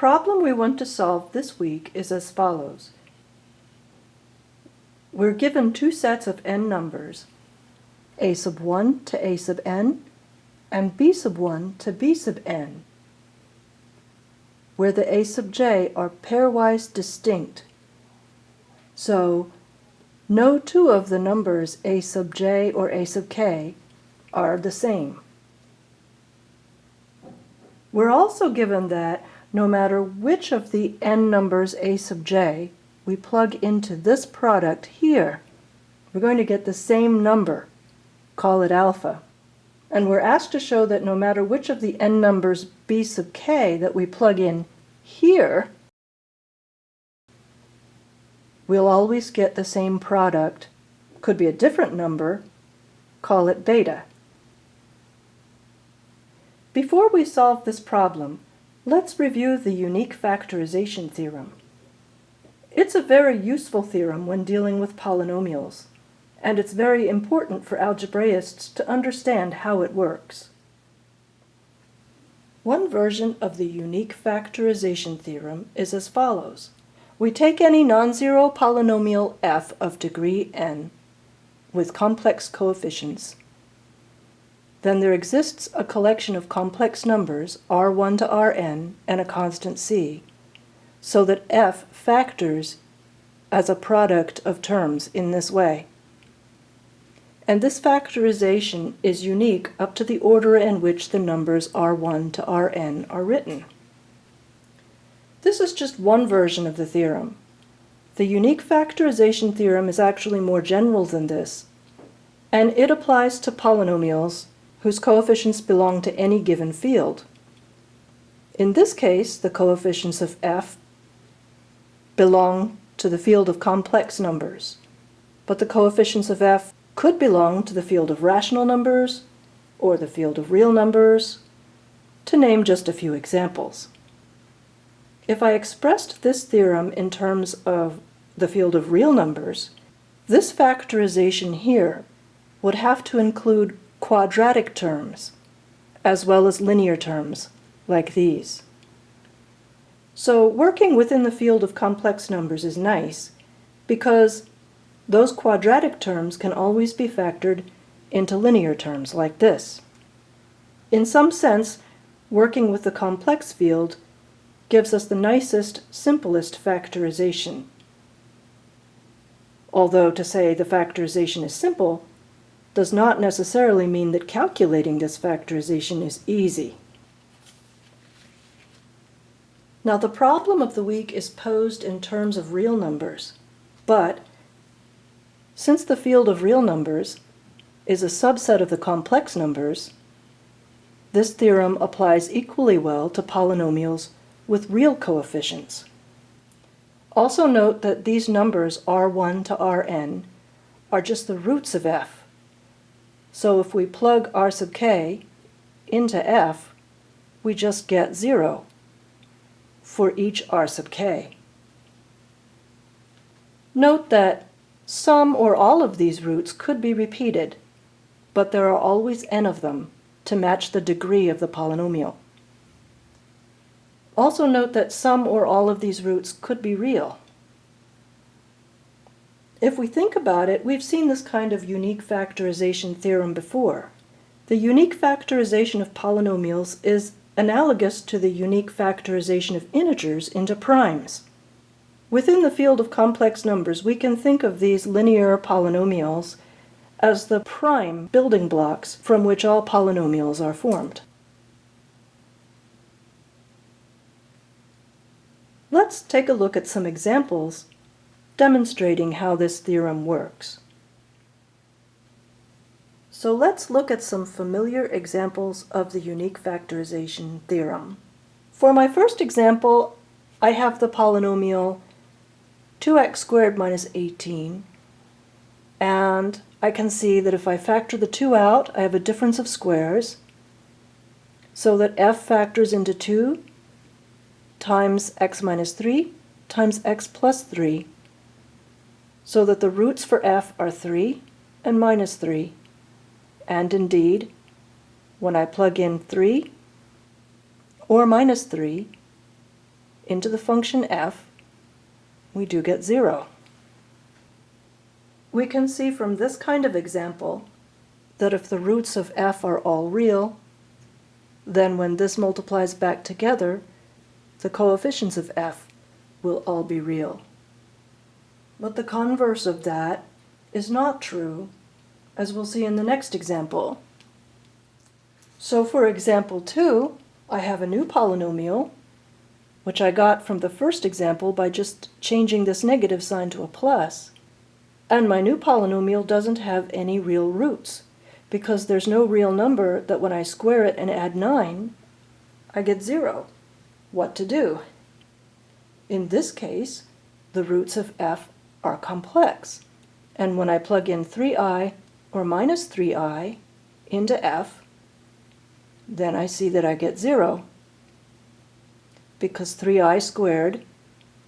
problem we want to solve this week is as follows. We're given two sets of n numbers, a sub 1 to a sub n and b sub 1 to b sub n, where the a sub j are pairwise distinct. So, no two of the numbers a sub j or a sub k are the same. We're also given that no matter which of the n numbers a sub j we plug into this product here, we're going to get the same number, call it alpha. And we're asked to show that no matter which of the n numbers b sub k that we plug in here, we'll always get the same product, could be a different number, call it beta. Before we solve this problem, let's review the unique factorization theorem. It's a very useful theorem when dealing with polynomials, and it's very important for algebraists to understand how it works. One version of the unique factorization theorem is as follows. We take any non-zero polynomial f of degree n with complex coefficients. Then there exists a collection of complex numbers, r1 to rn, and a constant c, so that f factors as a product of terms in this way. And this factorization is unique up to the order in which the numbers r1 to rn are written. This is just one version of the theorem. The unique factorization theorem is actually more general than this, and it applies to polynomials whose coefficients belong to any given field. In this case, the coefficients of f belong to the field of complex numbers, but the coefficients of f could belong to the field of rational numbers or the field of real numbers, to name just a few examples. If I expressed this theorem in terms of the field of real numbers, this factorization here would have to include quadratic terms as well as linear terms like these. So working within the field of complex numbers is nice because those quadratic terms can always be factored into linear terms like this. In some sense, working with the complex field gives us the nicest, simplest factorization. Although to say the factorization is simple does not necessarily mean that calculating this factorization is easy. Now the problem of the week is posed in terms of real numbers, but since the field of real numbers is a subset of the complex numbers, this theorem applies equally well to polynomials with real coefficients. Also note that these numbers r1 to rn are just the roots of f. So if we plug r sub k into f, we just get 0 for each r sub k. Note that some or all of these roots could be repeated, but there are always n of them to match the degree of the polynomial. Also note that some or all of these roots could be real. If we think about it, we've seen this kind of unique factorization theorem before. The unique factorization of polynomials is analogous to the unique factorization of integers into primes. Within the field of complex numbers, we can think of these linear polynomials as the prime building blocks from which all polynomials are formed. Let's take a look at some examples demonstrating how this theorem works. So let's look at some familiar examples of the unique factorization theorem. For my first example, I have the polynomial 2x squared minus 18, and I can see that if I factor the 2 out, I have a difference of squares, so that f factors into 2 times x minus 3 times x plus 3, so that the roots for f are 3 and minus 3. And indeed, when I plug in 3 or minus 3 into the function f, we do get 0. We can see from this kind of example that if the roots of f are all real, then when this multiplies back together, the coefficients of f will all be real. But the converse of that is not true, as we'll see in the next example. So for example 2, I have a new polynomial, which I got from the first example by just changing this negative sign to a plus. And my new polynomial doesn't have any real roots, because there's no real number that when I square it and add 9, I get 0. What to do? In this case, the roots of f are complex, and when I plug in 3i or minus 3i into f, then I see that I get 0, because 3i squared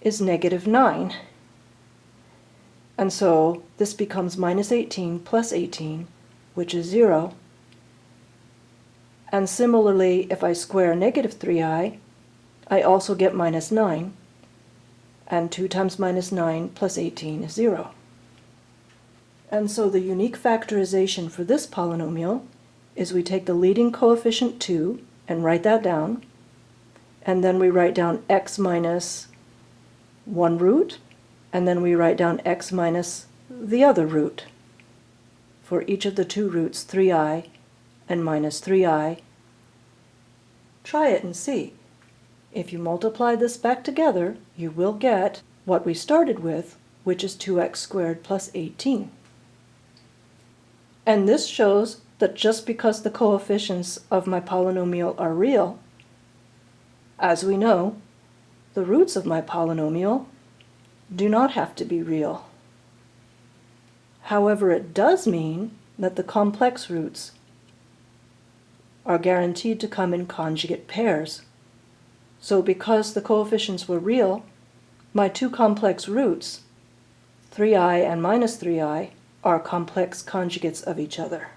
is negative 9. And so this becomes minus 18 plus 18, which is 0. And similarly, if I square negative 3i, I also get minus 9. And 2 times minus 9 plus 18 is 0. And so the unique factorization for this polynomial is we take the leading coefficient 2 and write that down, and then we write down x minus one root, and then we write down x minus the other root for each of the two roots, 3i and minus 3i. Try it and see. If you multiply this back together, you will get what we started with, which is 2x squared plus 18. And this shows that just because the coefficients of my polynomial are real, as we know, the roots of my polynomial do not have to be real. However, it does mean that the complex roots are guaranteed to come in conjugate pairs. So because the coefficients were real, my two complex roots, 3i and minus 3i, are complex conjugates of each other.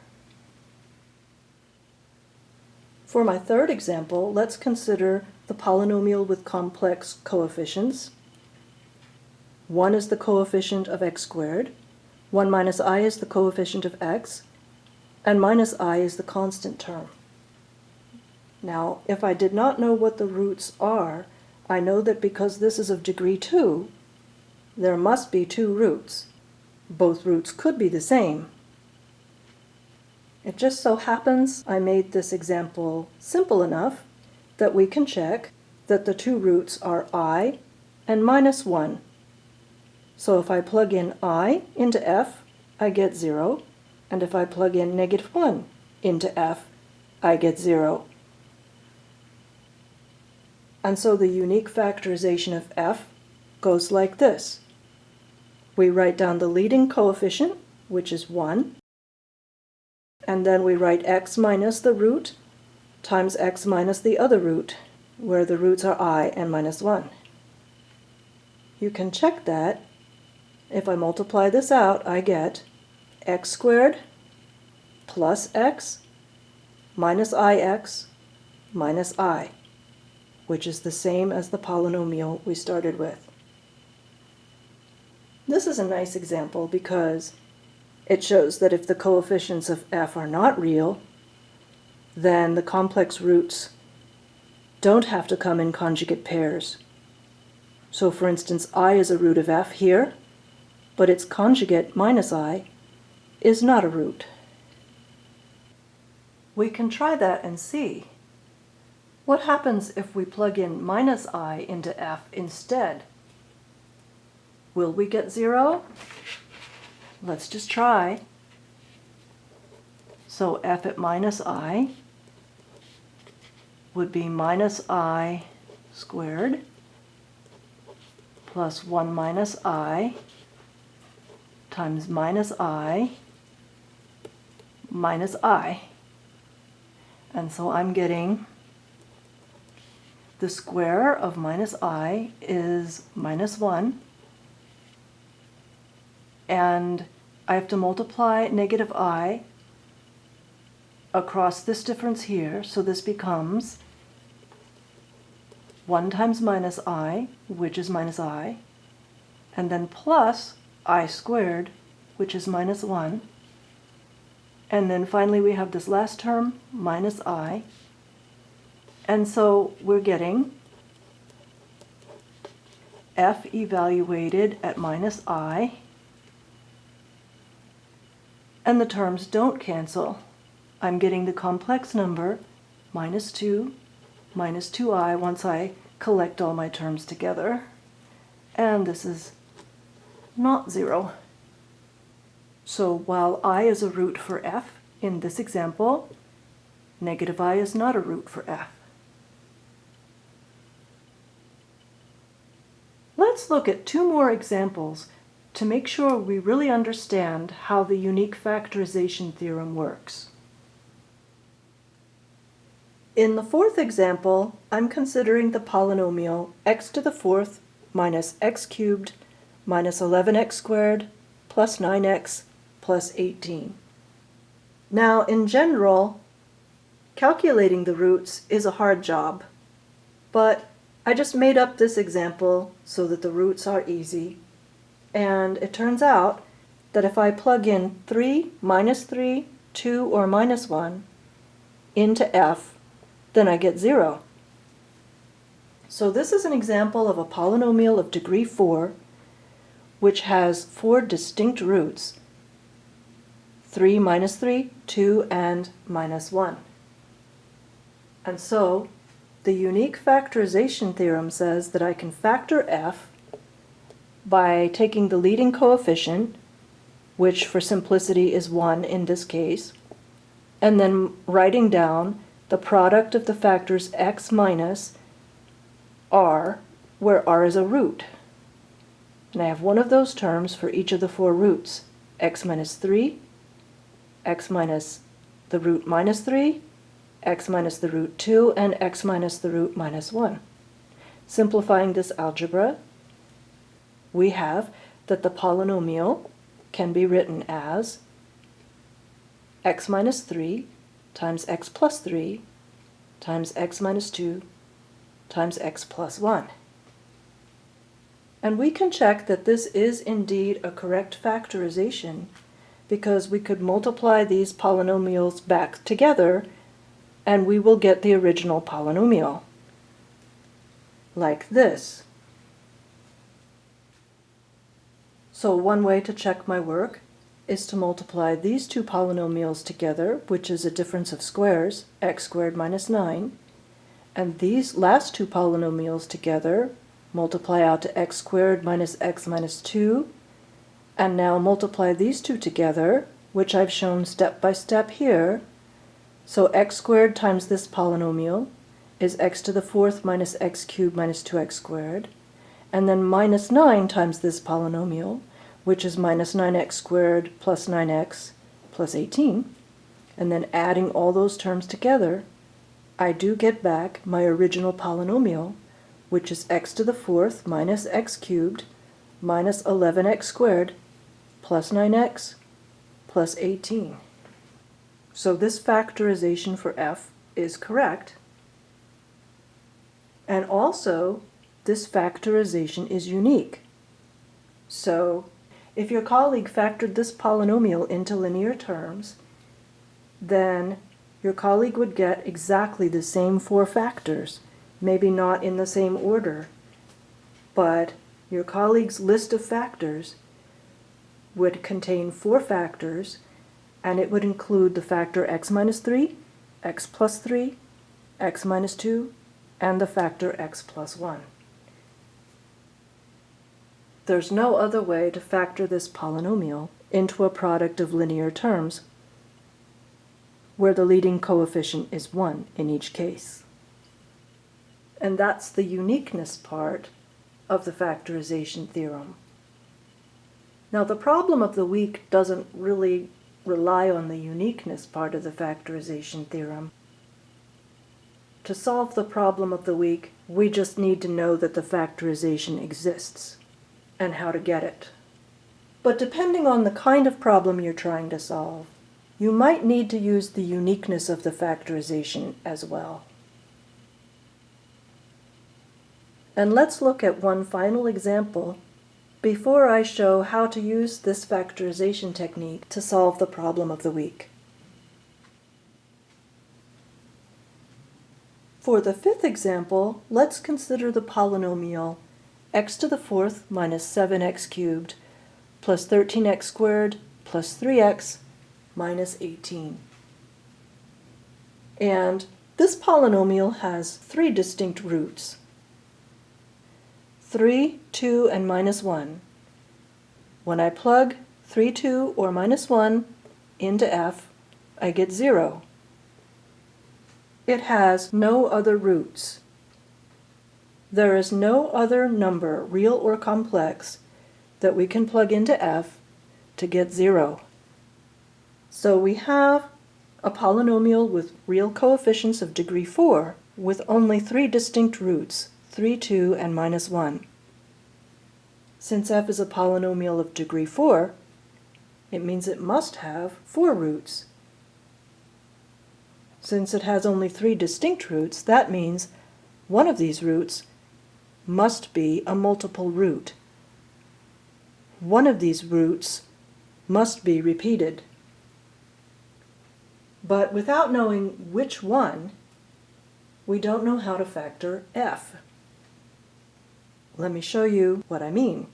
For my third example, let's consider the polynomial with complex coefficients. 1 is the coefficient of x squared, 1 minus I is the coefficient of x, and minus I is the constant term. Now, if I did not know what the roots are, I know that because this is of degree 2, there must be two roots. Both roots could be the same. It just so happens I made this example simple enough that we can check that the two roots are I and minus 1. So if I plug in I into f, I get 0, and if I plug in negative 1 into f, I get 0. And so the unique factorization of f goes like this. We write down the leading coefficient, which is 1, and then we write x minus the root times x minus the other root, where the roots are I and minus 1. You can check that. If I multiply this out, I get x squared plus x minus ix minus I, which is the same as the polynomial we started with. This is a nice example because it shows that if the coefficients of f are not real, then the complex roots don't have to come in conjugate pairs. So for instance, I is a root of f here, but its conjugate minus I is not a root. We can try that and see. What happens if we plug in minus I into f instead? Will we get 0? Let's just try. So f at minus I would be minus I squared plus 1 minus I times minus I minus I. And so I'm getting the square of minus I is minus 1. And I have to multiply negative I across this difference here, so this becomes 1 times minus I, which is minus I, and then plus I squared, which is minus 1. And then finally we have this last term, minus I. And so we're getting f evaluated at minus I, and the terms don't cancel. I'm getting the complex number minus 2 minus 2i once I collect all my terms together. And this is not 0. So while I is a root for f in this example, negative I is not a root for f. Let's look at 2 more examples to make sure we really understand how the unique factorization theorem works. In the 4th example, I'm considering the polynomial x to the 4th minus x cubed minus 11x squared plus 9x plus 18. Now, in general, calculating the roots is a hard job, but I just made up this example so that the roots are easy. And it turns out that if I plug in 3, minus 3, 2, or minus 1 into f, then I get 0. So this is an example of a polynomial of degree 4, which has 4 distinct roots: 3, minus 3, 2, and minus 1. And so the unique factorization theorem says that I can factor f by taking the leading coefficient, which for simplicity is 1 in this case, and then writing down the product of the factors x minus r, where r is a root. And I have one of those terms for each of the 4 roots: x minus 3, x minus the root minus 3, x minus the root 2, and x minus the root minus 1. Simplifying this algebra, we have that the polynomial can be written as x minus 3 times x plus 3 times x minus 2 times x plus 1. And we can check that this is indeed a correct factorization because we could multiply these polynomials back together and we will get the original polynomial, like this. So one way to check my work is to multiply these 2 polynomials together, which is a difference of squares, x squared minus 9, and these last 2 polynomials together multiply out to x squared minus x minus 2, and now multiply these 2 together, which I've shown step by step here. So x squared times this polynomial is x to the 4th minus x cubed minus 2x squared, and then minus 9 times this polynomial, which is minus 9x squared plus 9x plus 18, and then adding all those terms together, I do get back my original polynomial, which is x to the 4th minus x cubed minus 11x squared plus 9x plus 18. So this factorization for f is correct. And also, this factorization is unique. So if your colleague factored this polynomial into linear terms, then your colleague would get exactly the same 4 factors, maybe not in the same order, but your colleague's list of factors would contain 4 factors, and it would include the factor x minus 3, x plus 3, x minus 2, and the factor x plus 1. There's no other way to factor this polynomial into a product of linear terms where the leading coefficient is 1 in each case. And that's the uniqueness part of the factorization theorem. Now, the problem of the week doesn't really rely on the uniqueness part of the factorization theorem. To solve the problem of the week, we just need to know that the factorization exists and how to get it. But depending on the kind of problem you're trying to solve, you might need to use the uniqueness of the factorization as well. And let's look at one final example before I show how to use this factorization technique to solve the problem of the week. For the fifth example, let's consider the polynomial x to the fourth minus 7x cubed plus 13x squared plus 3x minus 18. And this polynomial has three distinct roots: 3, 2, and minus 1. When I plug 3, 2, or minus 1 into f, I get 0. It has no other roots. There is no other number, real or complex, that we can plug into f to get 0. So we have a polynomial with real coefficients of degree 4 with only three distinct roots: 3, 2, and minus 1. Since f is a polynomial of degree 4, it means it must have 4 roots. Since it has only three distinct roots, that means one of these roots must be a multiple root. One of these roots must be repeated. But without knowing which one, we don't know how to factor f. Let me show you what I mean.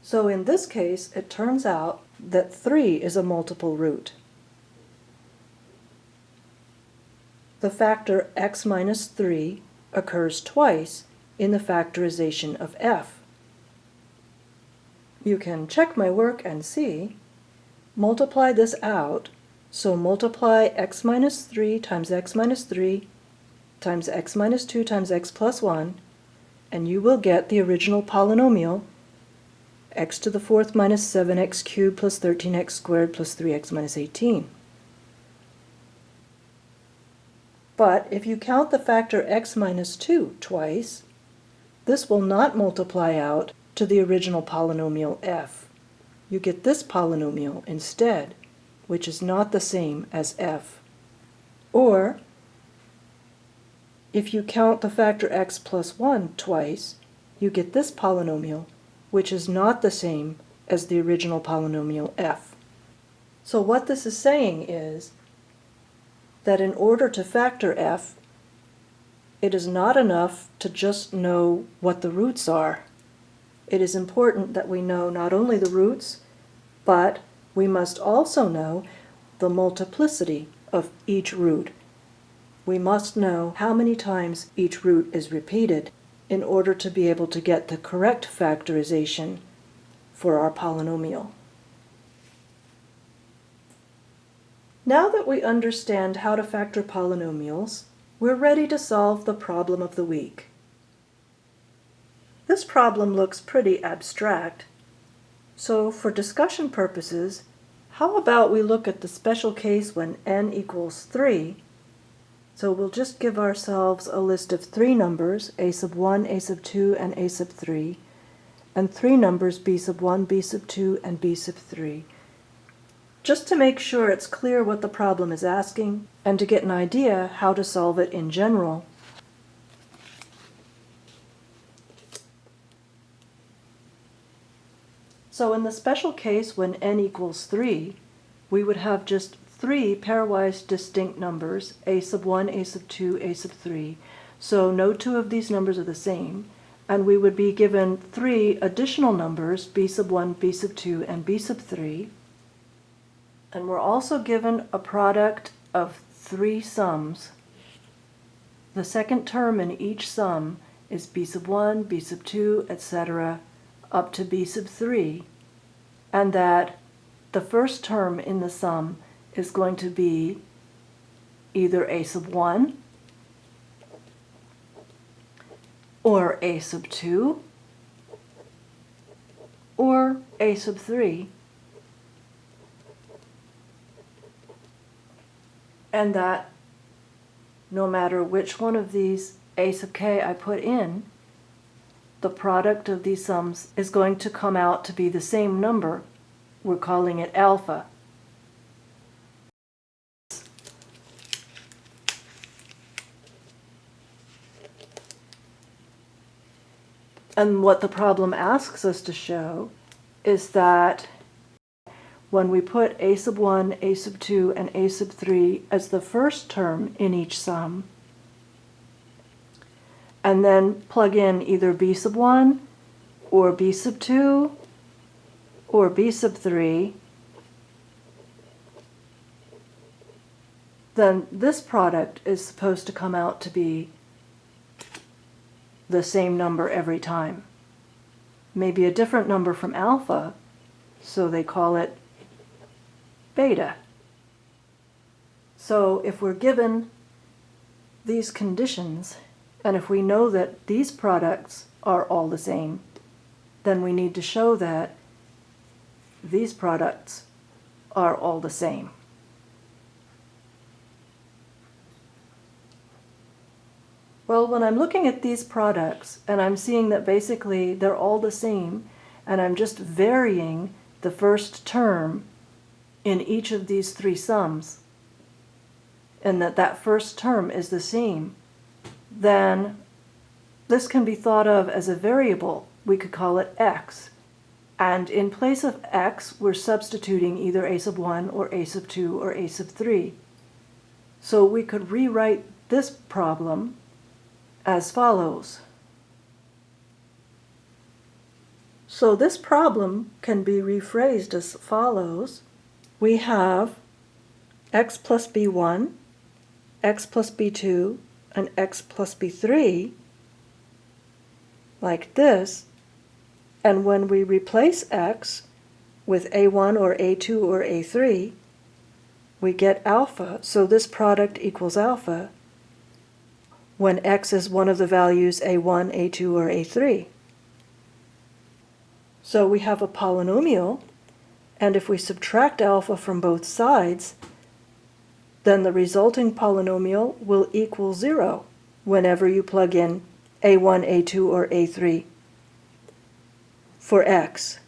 So in this case, it turns out that 3 is a multiple root. The factor x minus 3 occurs twice in the factorization of f. You can check my work and see. Multiply this out, so multiply x minus 3 times x minus 3 times x minus 2 times x plus 1, and you will get the original polynomial, x to the fourth minus 7x cubed plus 13x squared plus 3x minus 18. But if you count the factor x minus 2 twice, this will not multiply out to the original polynomial f. You get this polynomial instead, which is not the same as f. Or, if you count the factor x plus 1 twice, you get this polynomial, which is not the same as the original polynomial f. So what this is saying is that in order to factor f, it is not enough to just know what the roots are. It is important that we know not only the roots, but we must also know the multiplicity of each root. We must know how many times each root is repeated in order to be able to get the correct factorization for our polynomial. Now that we understand how to factor polynomials, we're ready to solve the problem of the week. This problem looks pretty abstract, so for discussion purposes, how about we look at the special case when n equals 3? So we'll just give ourselves a list of three numbers, a sub 1, a sub 2, and a sub 3, and three numbers, b sub 1, b sub 2, and b sub 3. Just to make sure it's clear what the problem is asking, and to get an idea how to solve it in general. So in the special case when n equals 3, we would have just three pairwise distinct numbers, a sub 1, a sub 2, a sub 3. So no two of these numbers are the same, and we would be given three additional numbers, b sub 1, b sub 2, and b sub 3. And we're also given a product of three sums. The second term in each sum is b sub 1, b sub 2, etc., up to b sub 3, and that the first term in the sum is going to be either a sub 1 or a sub 2 or a sub 3, and that no matter which one of these a sub k I put in, the product of these sums is going to come out to be the same number. We're calling it alpha. And what the problem asks us to show is that when we put a sub 1, a sub 2, and a sub 3 as the first term in each sum, and then plug in either b sub 1 or b sub 2 or b sub 3, then this product is supposed to come out to be the same number every time. Maybe a different number from alpha, so they call it beta. So if we're given these conditions, and if we know that these products are all the same, then we need to show that these products are all the same. Well, when I'm looking at these products and I'm seeing that basically they're all the same, and I'm just varying the first term in each of these three sums, and that first term is the same, then this can be thought of as a variable. We could call it x. And in place of x, we're substituting either a sub 1 or a sub 2 or a sub 3. So we could rewrite this problem as follows. So this problem can be rephrased as follows. We have x plus b1, x plus b2, and x plus b3, like this, and when we replace x with a1 or a2 or a3, we get alpha, so this product equals alpha when x is one of the values a1, a2, or a3. So we have a polynomial, and if we subtract alpha from both sides, then the resulting polynomial will equal 0 whenever you plug in a1, a2, or a3 for x.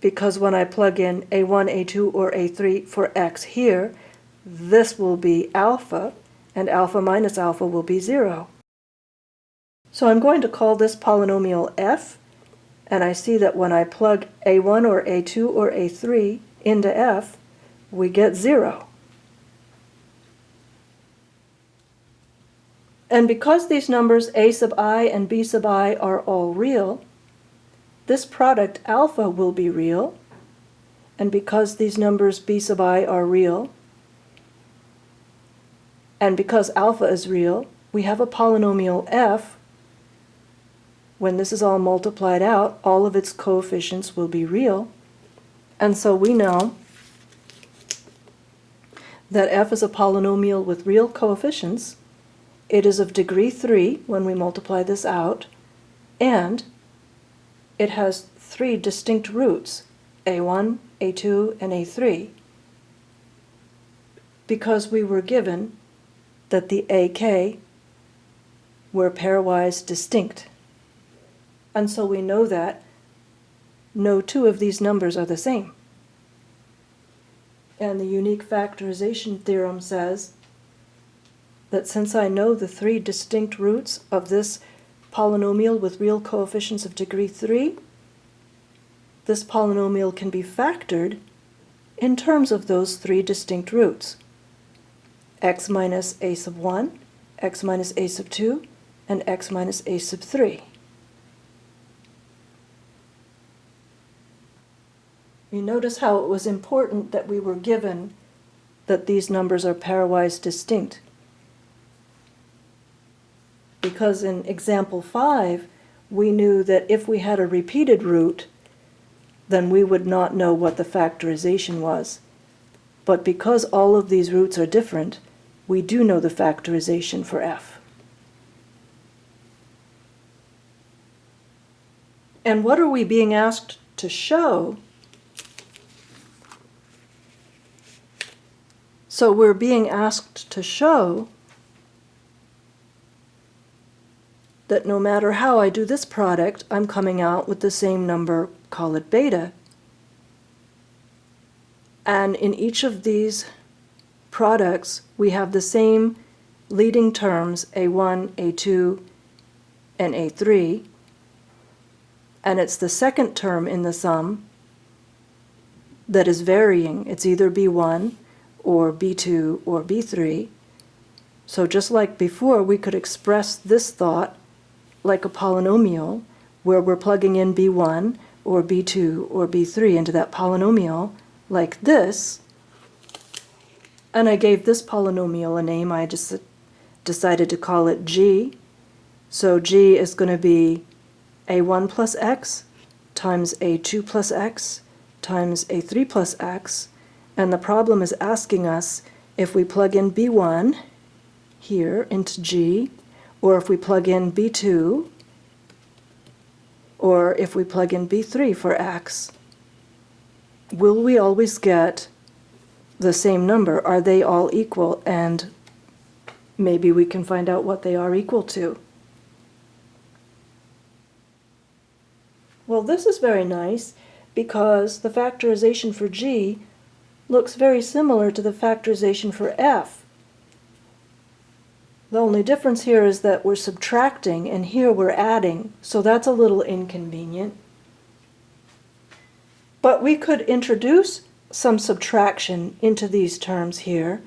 Because when I plug in a1, a2, or a3 for x here, this will be alpha, and alpha minus alpha will be 0. So I'm going to call this polynomial f, and I see that when I plug a1 or a2 or a3 into f, we get 0. And because these numbers a sub I and b sub I are all real, this product alpha will be real, and because these numbers b sub I are real, and because alpha is real, we have a polynomial f. When this is all multiplied out, all of its coefficients will be real, and so we know that f is a polynomial with real coefficients. It is of degree 3 when we multiply this out, and it has 3 distinct roots, a1, a2, and a3, because we were given that the ak were pairwise distinct. And so we know that no two of these numbers are the same. And the unique factorization theorem says that since I know the 3 distinct roots of this polynomial with real coefficients of degree 3, this polynomial can be factored in terms of those 3 distinct roots: x minus a sub 1, x minus a sub 2, and x minus a sub 3. You notice how it was important that we were given that these numbers are pairwise distinct. Because in example 5, we knew that if we had a repeated root, then we would not know what the factorization was. But because all of these roots are different, we do know the factorization for f. And what are we being asked to show? So we're being asked to show that no matter how I do this product, I'm coming out with the same number, call it beta. And in each of these products, we have the same leading terms, a1, a2, and a3. and it's the second term in the sum that is varying. It's either B1 or B2 or B3. So just like before, we could express this thought like a polynomial, where we're plugging in B1 or B2 or B3 into that polynomial like this. And I gave this polynomial a name. I just decided to call it G. So G is going to be A1 plus X times A2 plus X times A3 plus X. And the problem is asking us if we plug in B1 here into G, or if we plug in B2, or if we plug in B3 for X, will we always get the same number? Are they all equal? And maybe we can find out what they are equal to. Well, this is very nice because the factorization for G looks very similar to the factorization for F. The only difference here is that we're subtracting and here we're adding, so that's a little inconvenient. But we could introduce some subtraction into these terms here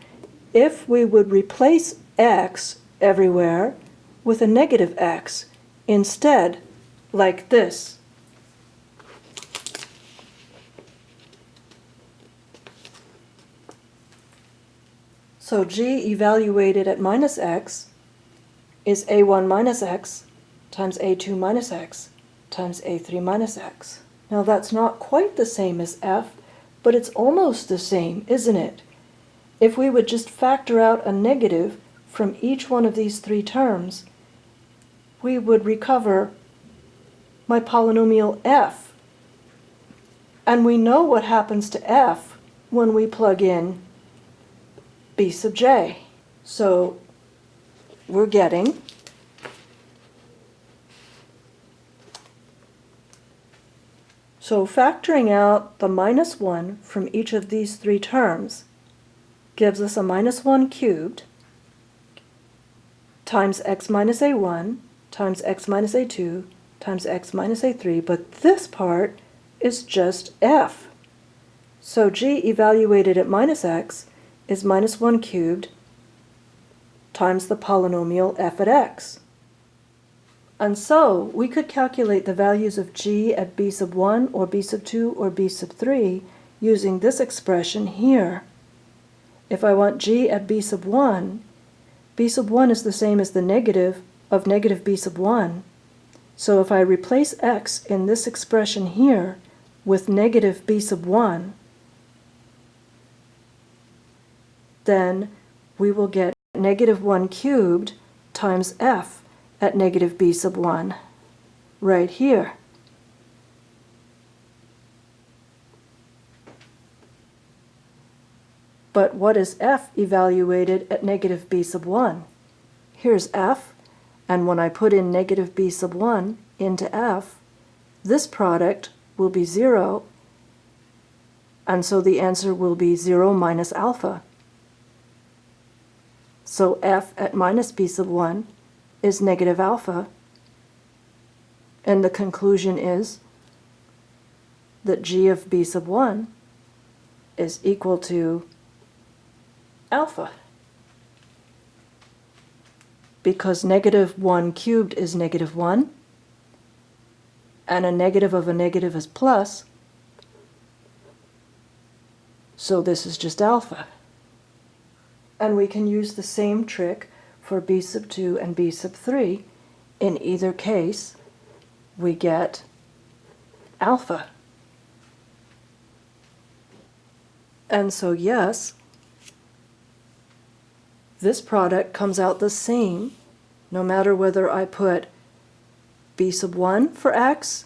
if we would replace x everywhere with a negative x instead, like this. So G evaluated at minus x is A1 minus x times A2 minus x times A3 minus x. Now that's not quite the same as F, but it's almost the same, isn't it? If we would just factor out a negative from each one of these three terms, we would recover my polynomial F. And we know what happens to F when we plug in B sub j. So we're getting factoring out the minus 1 from each of these three terms gives us a minus 1 cubed times x minus a1 times x minus a2 times x minus a3, but this part is just F. So G evaluated at minus x is minus 1 cubed times the polynomial f at x. And so we could calculate the values of G at b sub 1 or b sub 2 or b sub 3 using this expression here. If I want G at b sub 1 is the same as the negative of negative b sub 1. So if I replace x in this expression here with negative b sub 1, then we will get negative 1 cubed times f at negative b sub 1 right here. But what is f evaluated at negative b sub 1? Here's f, and when I put in negative b sub 1 into f, this product will be 0, and so the answer will be 0 minus alpha. So f at minus b sub 1 is negative alpha, and the conclusion is that G of b sub 1 is equal to alpha, because negative 1 cubed is negative 1, and a negative of a negative is plus, so this is just alpha. And we can use the same trick for b sub 2 and b sub 3. In either case, we get alpha. And so yes, this product comes out the same no matter whether I put b sub 1 for x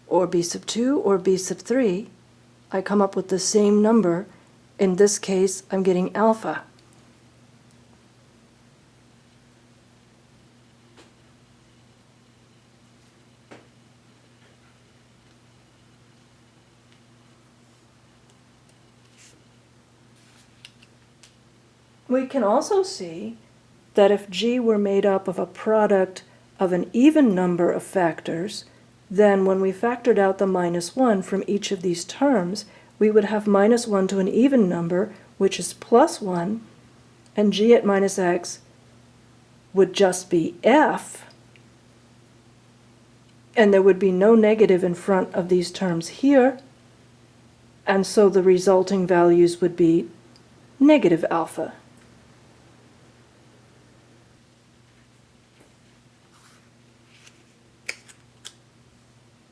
or b sub 2 or b sub 3. I come up with the same number. In this case, I'm getting alpha. We can also see that if G were made up of a product of an even number of factors, then when we factored out the minus 1 from each of these terms, we would have minus 1 to an even number, which is plus 1, and g at minus x would just be f, and there would be no negative in front of these terms here, and so the resulting values would be negative alpha.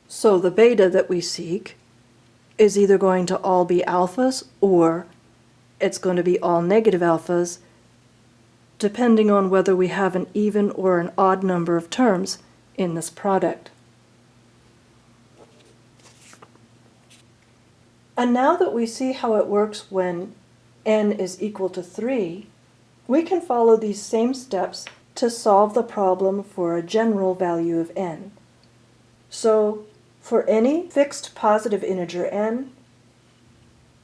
So the beta that we seek is either going to all be alphas or it's going to be all negative alphas, depending on whether we have an even or an odd number of terms in this product. And now that we see how it works when n is equal to 3, we can follow these same steps to solve the problem for a general value of n. So, for any fixed positive integer n,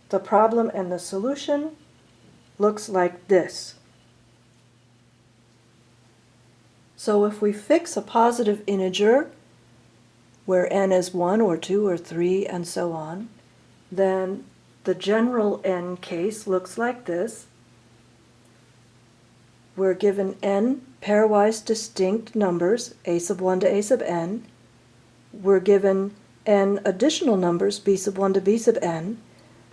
the problem and the solution looks like this. So if we fix a positive integer where n is 1 or 2 or 3 and so on, then the general n case looks like this. We're given n pairwise distinct numbers, a sub 1 to a sub n. We're given n additional numbers, b sub 1 to b sub n,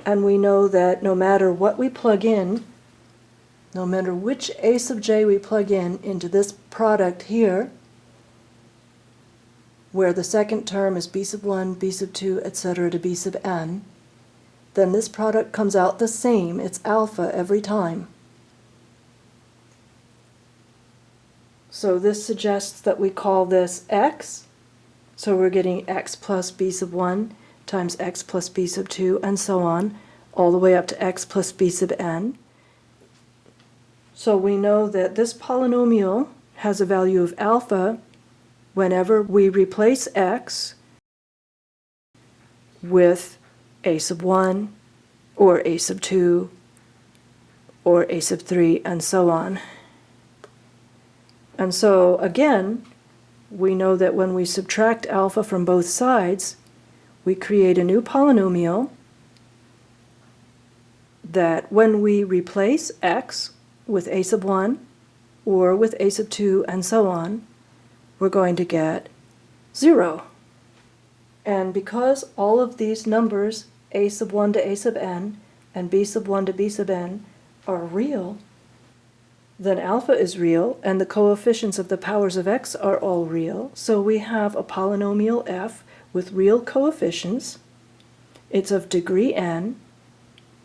and we know that no matter what we plug in, no matter which a sub j we plug in into this product here, where the second term is b sub 1, b sub 2, etc. to b sub n, then this product comes out the same. It's alpha every time. So this suggests that we call this x. So we're getting x plus b sub 1 times x plus b sub 2 and so on, all the way up to x plus b sub n. So we know that this polynomial has a value of alpha whenever we replace x with a sub 1 or a sub 2 or a sub 3 and so on. And so again, we know that when we subtract alpha from both sides, we create a new polynomial that when we replace x with a sub 1 or with a sub 2 and so on, we're going to get 0. And because all of these numbers, a sub 1 to a sub n and b sub 1 to b sub n, are real, then alpha is real, and the coefficients of the powers of x are all real. So we have a polynomial f with real coefficients. It's of degree n,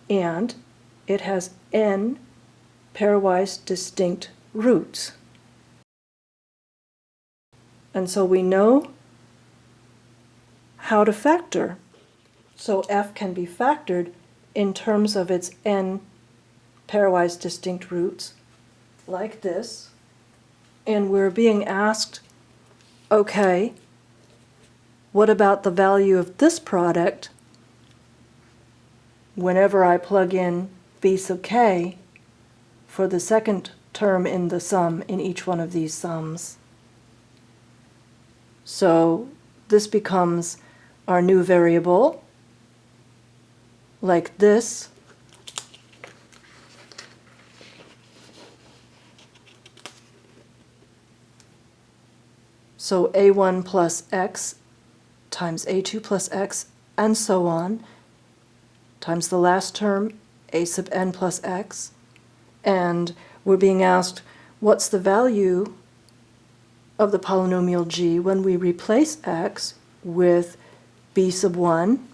and it has n pairwise distinct roots. And so we know how to factor. So f can be factored in terms of its n pairwise distinct roots, like this. And we're being asked, okay, what about the value of this product whenever I plug in b sub k for the second term in the sum in each one of these sums? So this becomes our new variable, like this. So a1 plus x times a2 plus x and so on, times the last term, a sub n plus x. And we're being asked, what's the value of the polynomial g when we replace x with b sub 1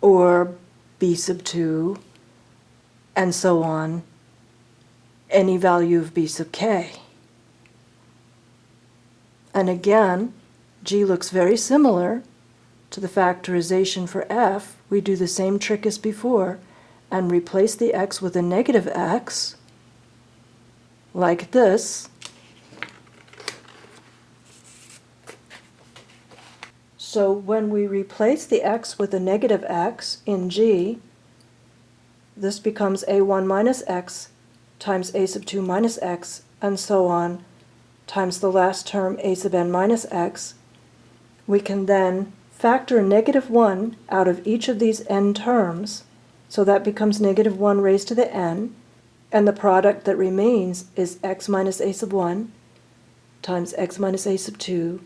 or b sub 2 and so on, any value of b sub k. And again, g looks very similar to the factorization for f. We do the same trick as before and replace the x with a negative x, like this. So when we replace the x with a negative x in g, this becomes a1 minus x times a sub 2 minus x and so on, times the last term a sub n minus x, We can then factor -1 out of each of these n terms, so that becomes -1 raised to the n, and the product that remains is x minus a sub 1 times x minus a sub 2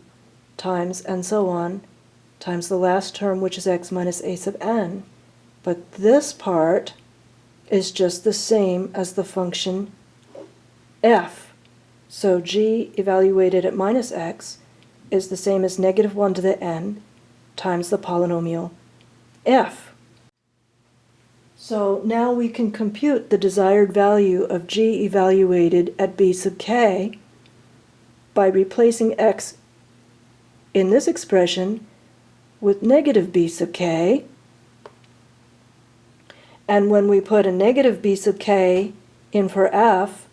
times, and so on, times the last term, which is x minus a sub n. But this part is just the same as the function f. So g evaluated at minus x is the same as -1 to the n times the polynomial f. So now we can compute the desired value of g evaluated at b sub k by replacing x in this expression with -b sub k. And when we put a -b sub k in for f,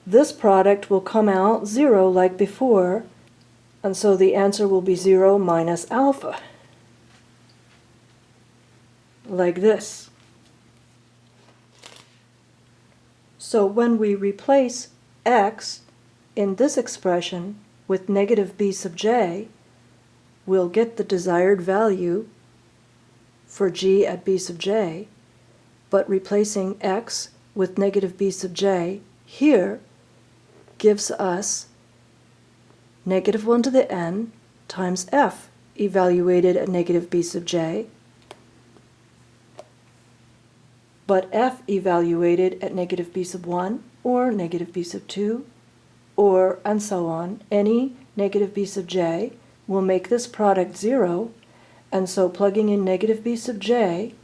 this product will come out 0 like before, and so the answer will be 0 minus alpha, like this. So when we replace x in this expression with -b sub j, we'll get the desired value for g at b sub j, but replacing x with -b sub j here gives us -1 to the n times f evaluated at -b sub j, but f evaluated at -b sub 1 or -b sub 2 or and so on, any -b sub j will make this product 0, and so plugging in -b sub j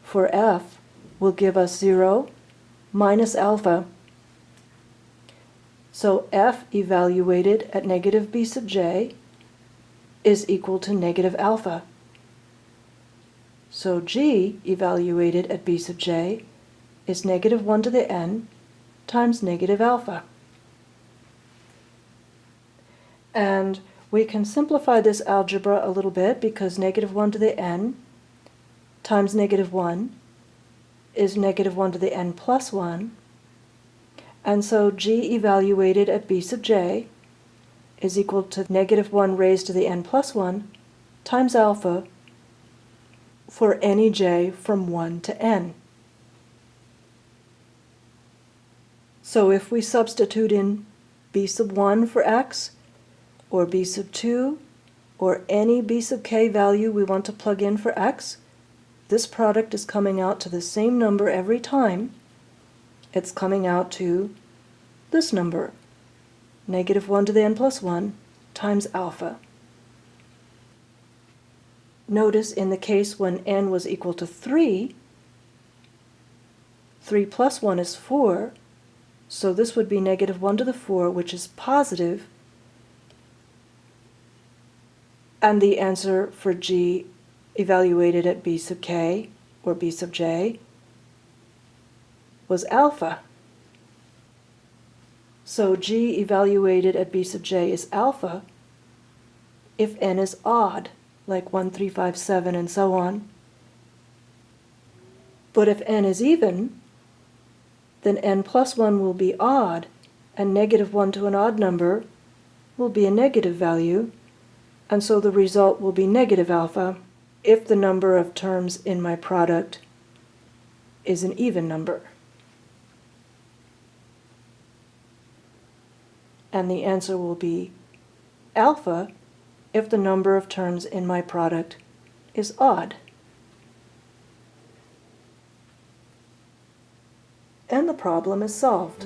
for f will give us 0 minus alpha. So f evaluated at -b sub j is equal to negative alpha. So g evaluated at b sub j is -1 to the n times negative alpha. And we can simplify this algebra a little bit, because -1 to the n times -1 is -1 to the n plus 1. And so g evaluated at b sub j is equal to -1 raised to the n plus 1 times alpha for any j from 1 to n. So if we substitute in b sub 1 for x, or b sub 2, or any b sub k value we want to plug in for x, this product is coming out to the same number every time. It's coming out to this number, -1 to the n plus 1 times alpha. Notice in the case when n was equal to 3, 3 plus 1 is 4, so this would be -1 to the 4, which is positive, and the answer for g evaluated at b sub k, or b sub j, was alpha. So g evaluated at b sub j is alpha if n is odd, like 1, 3, 5, 7, and so on. But if n is even, then n plus 1 will be odd, and -1 to an odd number will be a negative value, and so the result will be negative alpha if the number of terms in my product is an even number. And the answer will be alpha if the number of terms in my product is odd. And the problem is solved.